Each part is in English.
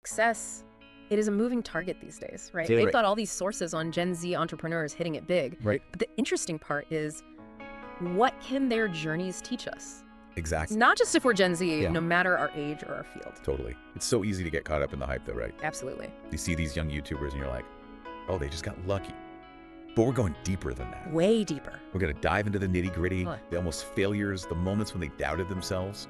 Success, it is a moving target these days, right? Totally. They've got all these sources on Gen Z entrepreneurs hitting it big. Right. But the interesting part is, what can their journeys teach us? Exactly. Not just if we're Gen Z, Yeah. no matter our age or our field. Totally. It's so easy to get caught up in the hype though, right? Absolutely. You see these young YouTubers and you're like, oh, they just got lucky. But we're going deeper than that. Way deeper. We're going to dive into the nitty-gritty, Huh. the almost failures, the moments when they doubted themselves.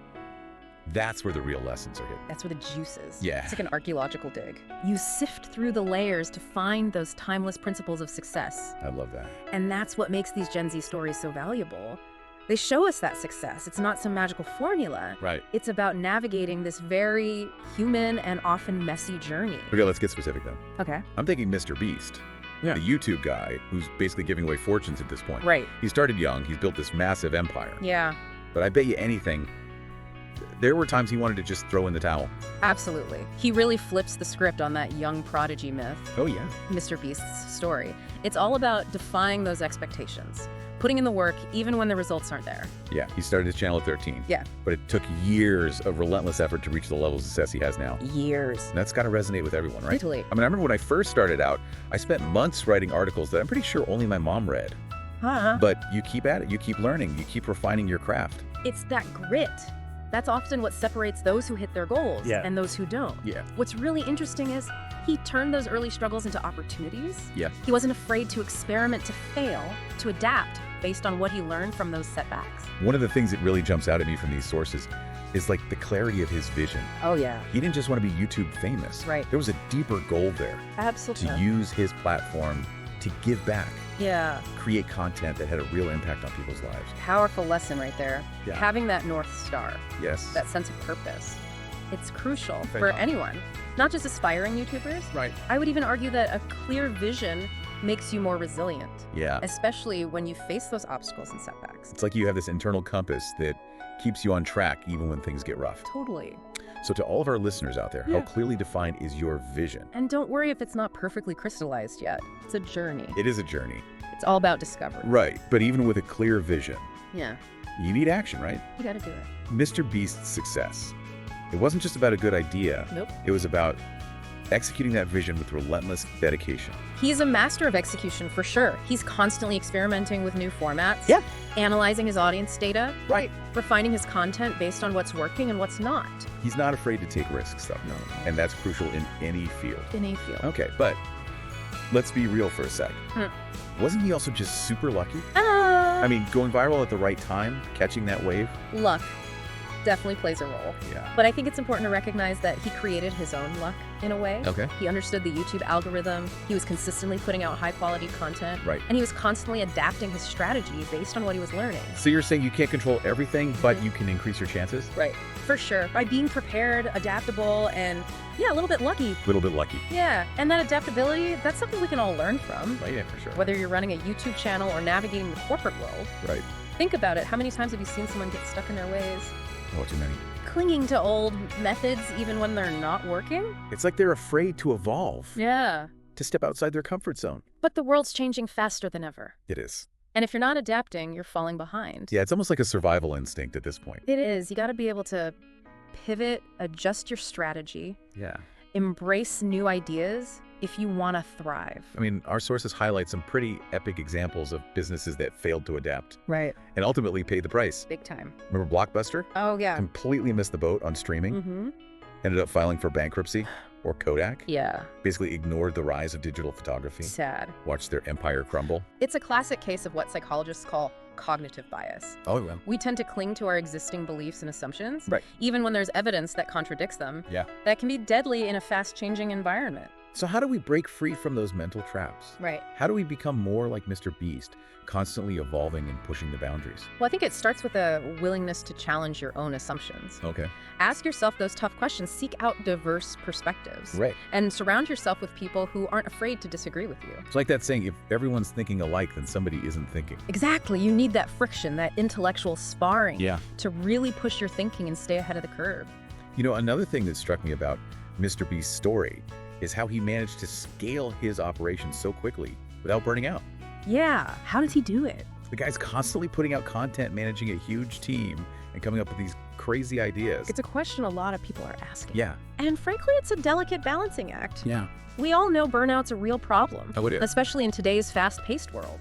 That's where the real lessons are hidden. That's where the juice is. Yeah. It's like an archaeological dig. You sift through the layers to find those timeless principles of success. I love that. And that's what makes these Gen Z stories so valuable. They show us that success. It's not some magical formula. Right. It's about navigating this very human and often messy journey. Okay, let's get specific then. Okay. I'm thinking Mr. Beast. Yeah. The YouTube guy who's basically giving away fortunes at this point. Right. He started young. He's built this massive empire. Yeah, But I bet you anything, there were times he wanted to just throw in the towel. absolutely. He really flips the script on that young prodigy myth, Oh, yeah. Mr. Beast's story. It's all about defying those expectations, putting in the work even when the results aren't there. Yeah, he started his channel at 13. Yeah. But it took years of relentless effort to reach the level of success he has now. Years. And that's got to resonate with everyone, right? Totally. I mean, I remember when I first started out, I spent months writing articles that I'm pretty sure only my mom read. Huh? But you keep at it, you keep learning, you keep refining your craft. It's that grit. That's often what separates those who hit their goals Yeah. and those who don't. Yeah. What's really interesting is he turned those early struggles into opportunities. Yeah. He wasn't afraid to experiment, to fail, to adapt based on what he learned from those setbacks. One of the things that really jumps out at me from these sources is like the clarity of his vision. Oh, yeah. He didn't just want to be YouTube famous. Right. There was a deeper goal there to Absolutely. use his platform to give back, Yeah. create content that had a real impact on people's lives. Powerful lesson right there. Yeah. Having that North Star, Yes. that sense of purpose, it's crucial Right for on. anyone, not just aspiring YouTubers. right. I would even argue that a clear vision makes you more resilient, Yeah. especially when you face those obstacles and setbacks. It's like you have this internal compass that keeps you on track even when things get rough. Totally. So to all of our listeners out there, Yeah. how clearly defined is your vision? And don't worry if it's not perfectly crystallized yet. It's a journey. It is a journey. It's all about discovery. Right. But even with a clear vision, Yeah, you need action, right? you gotta do it. Mr. Beast's success. It wasn't just about a good idea. Nope. It was about executing that vision with relentless dedication. He's a master of execution for sure. He's constantly experimenting with new formats. Yeah. Analyzing his audience data. Right. Refining his content based on what's working and what's not. He's not afraid to take risks, though. No. And that's crucial in any field. In a field. Okay, but let's be real for a sec. Hmm. Wasn't he also just super lucky? Ah! I mean, going viral at the right time, catching that wave? Luck definitely plays a role. Yeah. But I think it's important to recognize that he created his own luck in a way. Okay. He understood the YouTube algorithm. He was consistently putting out high quality content. Right. And he was constantly adapting his strategy based on what he was learning. So you're saying you can't control everything, but you can increase your chances? Right. For sure. By being prepared, adaptable, and yeah, a little bit lucky. A little bit lucky. Yeah. And that adaptability, that's something we can all learn from. Right, yeah, for sure. Whether you're running a YouTube channel or navigating the corporate world, Right. think about it. How many times have you seen someone get stuck in their ways? Oh, too many. Clinging to old methods even when they're not working? It's like they're afraid to evolve, Yeah. to step outside their comfort zone. But the world's changing faster than ever. It is. And if you're not adapting, you're falling behind. Yeah, it's almost like a survival instinct at this point. It is. You got to be able to pivot, adjust your strategy, Yeah. embrace new ideas if you want to thrive. I mean, our sources highlight some pretty epic examples of businesses that failed to adapt Right. and ultimately paid the price. Big time. Remember Blockbuster? Oh, yeah. Completely missed the boat on streaming, Mm-hmm. ended up filing for bankruptcy, or Kodak. Yeah. Basically ignored the rise of digital photography, Sad. watched their empire crumble. It's a classic case of what psychologists call cognitive bias. Oh, well. We tend to cling to our existing beliefs and assumptions, Right. even when there's evidence that contradicts them. Yeah. That can be deadly in a fast-changing environment. So how do we break free from those mental traps? Right. How do we become more like Mr. Beast, constantly evolving and pushing the boundaries? Well, I think it starts with a willingness to challenge your own assumptions. Okay. Ask yourself those tough questions. Seek out diverse perspectives. Right. And surround yourself with people who aren't afraid to disagree with you. It's like that saying, if everyone's thinking alike, then somebody isn't thinking. Exactly. You need that friction, that intellectual sparring Yeah. to really push your thinking and stay ahead of the curve. You know, another thing that struck me about Mr. Beast's story is how he managed to scale his operation so quickly without burning out. Yeah. How does he do it? The guy's constantly putting out content, managing a huge team, and coming up with these crazy ideas. It's a question a lot of people are asking. Yeah. And frankly, it's a delicate balancing act. Yeah. We all know burnout's a real problem, Oh, it is. especially in today's fast-paced world.